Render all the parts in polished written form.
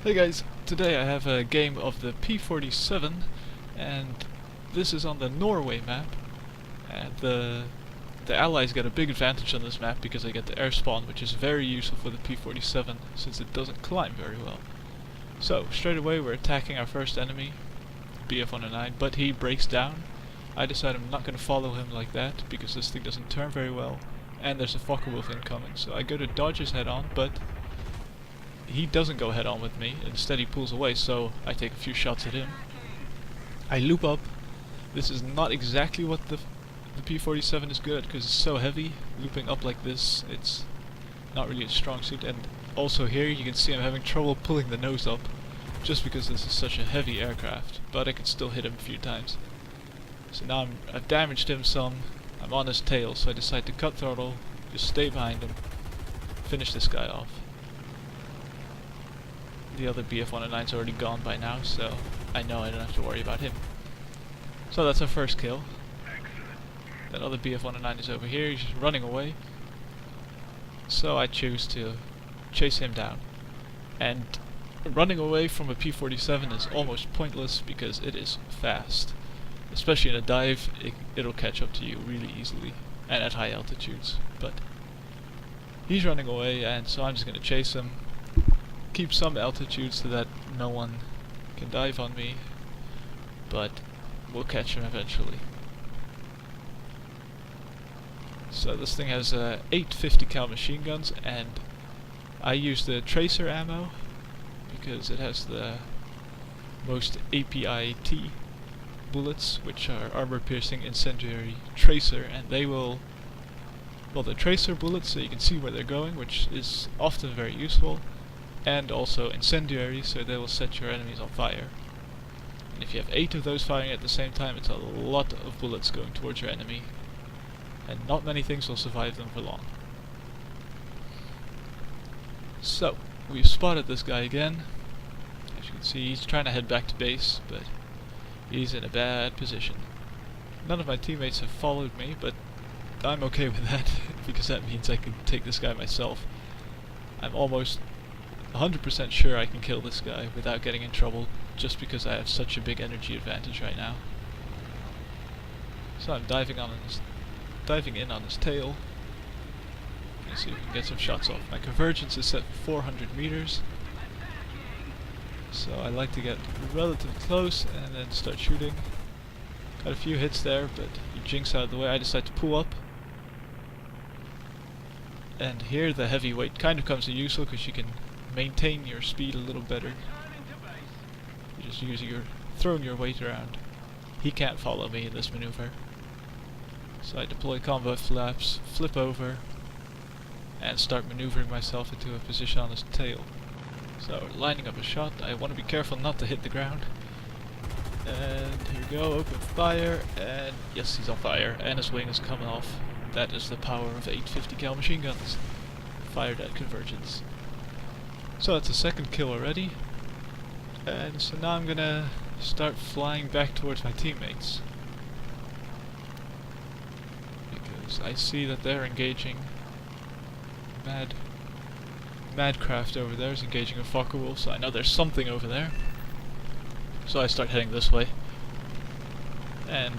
Hey guys, today I have a game of the P-47 and this is on the Norway map, and the allies get a big advantage on this map because they get the air spawn, which is very useful for the P-47 since it doesn't climb very well. So straight away we're attacking our first enemy, BF-109, but he breaks down. I decide I'm not going to follow him like that because this thing doesn't turn very well and there's a Focke-Wulf incoming, so I go to dodge his head on, but he doesn't go head on with me, instead he pulls away, so I take a few shots at him. I loop up. This is not exactly what the P-47 is good at because it's so heavy. Looping up like this, it's not really a strong suit, and also here you can see I'm having trouble pulling the nose up just because this is such a heavy aircraft, but I can still hit him a few times. So now I've damaged him some, I'm on his tail, so I decide to cut throttle, just stay behind him, finish this guy off. The other BF-109's already gone by now, so I know I don't have to worry about him. So that's our first kill. That other BF-109 is over here, he's just running away. So I choose to chase him down. And running away from a P-47 is almost pointless because it is fast. Especially in a dive, it'll catch up to you really easily, and at high altitudes. But he's running away, and so I'm just going to chase him. Keep some altitude so that no one can dive on me, but we'll catch him eventually. So this thing has 8 50 cal machine guns, and I use the tracer ammo because it has the most APIT bullets, which are armor piercing incendiary tracer, and they will, well, the tracer bullets so you can see where they're going, which is often very useful, and also incendiary, so they will set your enemies on fire. And if you have 8 of those firing at the same time, it's a lot of bullets going towards your enemy, and not many things will survive them for long. So, we've spotted this guy again. As you can see, he's trying to head back to base, but he's in a bad position. None of my teammates have followed me, but I'm okay with that, because that means I can take this guy myself. I'm almost 100% sure I can kill this guy without getting in trouble, just because I have such a big energy advantage right now. So I'm diving in on his tail. Let's see if we can get some shots off. My convergence is set for 400 meters, so I like to get relatively close and then start shooting. Got a few hits there, but he jinks out of the way. I decide to pull up. And here the heavy weight kind of comes in useful because you can maintain your speed a little better. You're just throwing your weight around. He can't follow me in this maneuver. So I deploy combo flaps, flip over, and start maneuvering myself into a position on his tail. So lining up a shot, I want to be careful not to hit the ground. And here we go, open fire, and yes, he's on fire, and his wing is coming off. That is the power of 8 50 cal machine guns, fired at convergence. So that's a second kill already, and so now I'm gonna start flying back towards my teammates because I see that they're engaging. Madcraft over there is engaging a Focke-Wulf, so I know there's something over there. So I start heading this way, and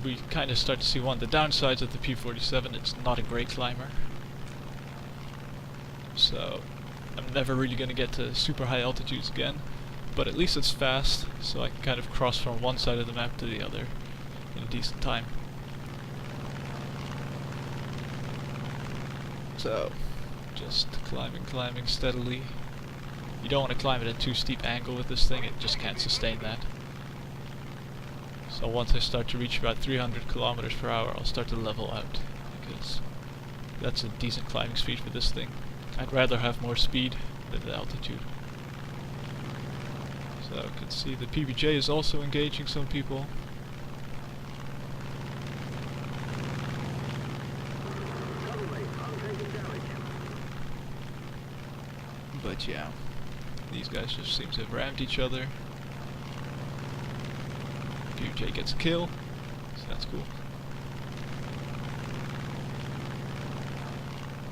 we kind of start to see one of the downsides of the P-47. It's not a great climber, so I'm never really going to get to super high altitudes again, but at least it's fast, so I can kind of cross from one side of the map to the other in a decent time. So, just climbing steadily. You don't want to climb at a too steep angle with this thing, it just can't sustain that. So once I start to reach about 300 kilometers per hour, I'll start to level out, because that's a decent climbing speed for this thing. I'd rather have more speed than the altitude. So you can see the PBJ is also engaging some people. But yeah, these guys just seem to have rammed each other. PBJ gets a kill, so that's cool.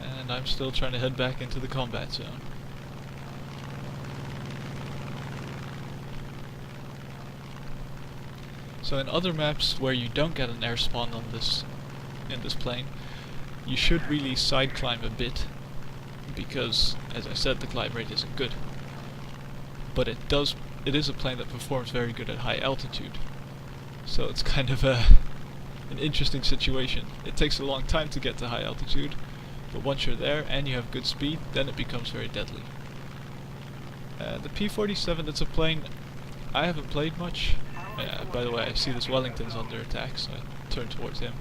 And I'm still trying to head back into the combat zone. So in other maps where you don't get an air spawn on in this plane, you should really side climb a bit, because as I said, the climb rate isn't good. But it is a plane that performs very good at high altitude. So it's kind of an interesting situation. It takes a long time to get to high altitude, but once you're there and you have good speed, then it becomes very deadly. The P-47, it's a plane I haven't played much. By the way, I see this Wellington's under attack, so I turn towards him.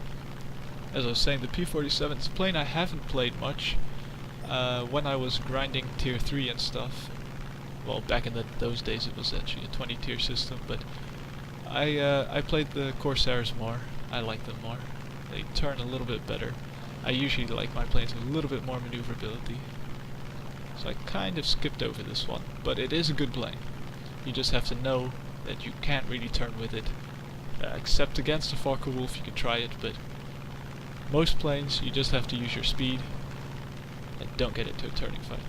As I was saying, the P-47 is a plane I haven't played much. When I was grinding tier 3 and stuff, well, back in those days it was actually a 20 tier system, but I played the Corsairs more. I like them more. They turn a little bit better. I usually like my planes with a little bit more maneuverability. So I kind of skipped over this one, but it is a good plane. You just have to know that you can't really turn with it. Except against the Focke-Wulf you can try it, but most planes you just have to use your speed and don't get into a turning fight.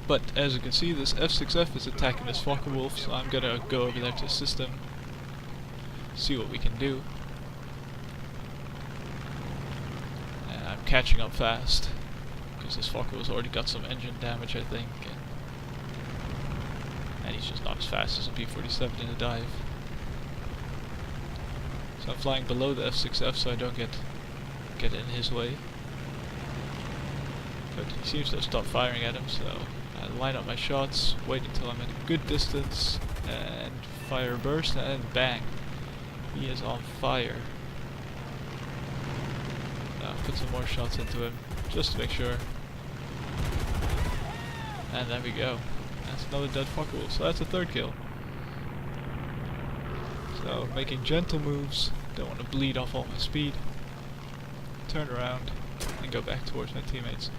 But as you can see, this F6F is attacking this Focke-Wulf, so I'm gonna go over there to assist him, see what we can do. And I'm catching up fast, because this Focke-Wulf's already got some engine damage, I think, and he's just not as fast as a P-47 in a dive. So I'm flying below the F6F so I don't get in his way. But he seems to have stopped firing at him, so I line up my shots, wait until I'm at a good distance, and fire a burst, and bang! He is on fire. Now put some more shots into him, just to make sure. And there we go. That's another dead Focke-Wulf, so that's a third kill. So, making gentle moves, don't want to bleed off all my speed. Turn around, and go back towards my teammates.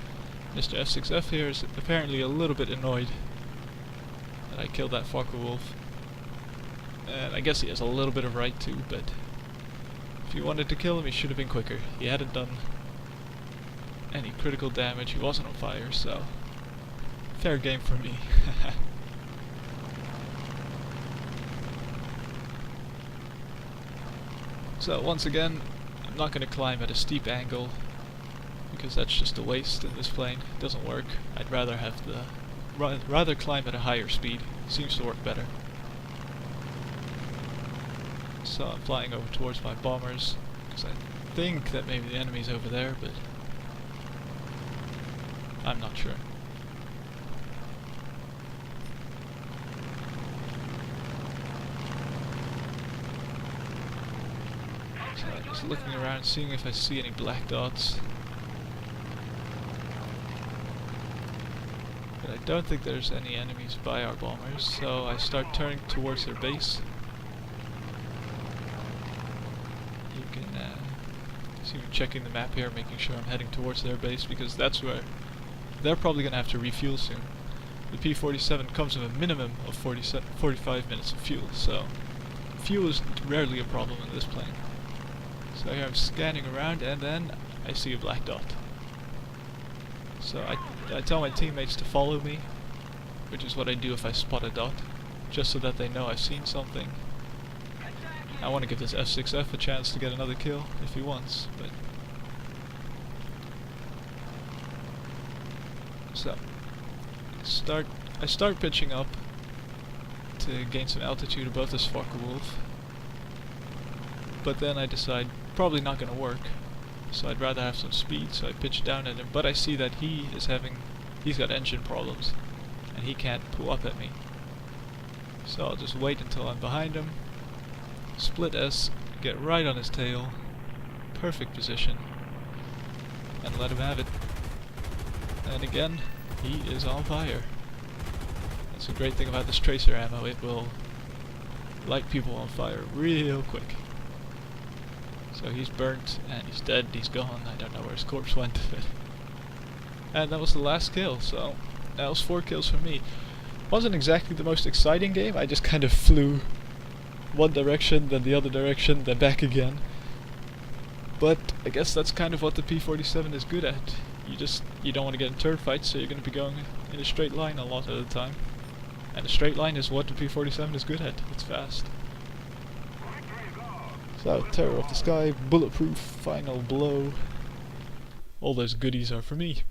Mr. F6F here is apparently a little bit annoyed that I killed that Focke-Wulf. And I guess he has a little bit of right to, but if he wanted to kill him, he should have been quicker. He hadn't done any critical damage, he wasn't on fire, so fair game for me. So once again, I'm not going to climb at a steep angle, because that's just a waste in this plane. It doesn't work. I'd rather have rather climb at a higher speed. Seems to work better. So I'm flying over towards my bombers, because I think that maybe the enemy's over there, but I'm not sure. So I'm just looking around, seeing if I see any black dots. But I don't think there's any enemies by our bombers, so I start turning towards their base. You can see me checking the map here, making sure I'm heading towards their base, because that's where they're probably going to have to refuel soon. The P-47 comes with a minimum of 45 minutes of fuel, so fuel is rarely a problem in this plane. So here I'm scanning around, and then I see a black dot. So I tell my teammates to follow me, which is what I do if I spot a dot, just so that they know I've seen something. I want to give this F6F a chance to get another kill if he wants, but so I start pitching up to gain some altitude above this Focke-Wulf, but then I decide probably not going to work, so I'd rather have some speed, so I pitch down at him, but I see that he's got engine problems and he can't pull up at me, so I'll just wait until I'm behind him, split S, get right on his tail, perfect position, and let him have it. And again, he is on fire. That's the great thing about this tracer ammo, it will light people on fire real quick. So he's burnt, and he's dead, he's gone, I don't know where his corpse went. And that was the last kill, so that was 4 kills for me. Wasn't exactly the most exciting game, I just kind of flew one direction, then the other direction, then back again. But I guess that's kind of what the P-47 is good at. You don't want to get in turret fights, so you're going to be going in a straight line a lot of the time. And a straight line is what the P-47 is good at, it's fast. So, Terror of the Sky, Bulletproof, Final Blow. All those goodies are for me.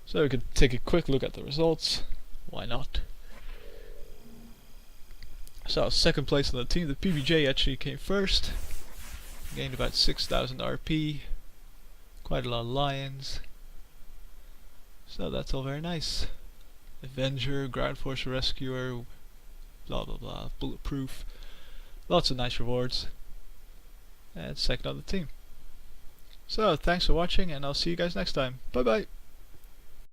So we could take a quick look at the results. Why not? So second place on the team, the PBJ actually came first. Gained about 6,000 RP. Quite a lot of lions. So that's all very nice. Avenger, Ground Force Rescuer, blah blah blah, Bulletproof. Lots of nice rewards. And second on the team. So thanks for watching, and I'll see you guys next time. Bye bye!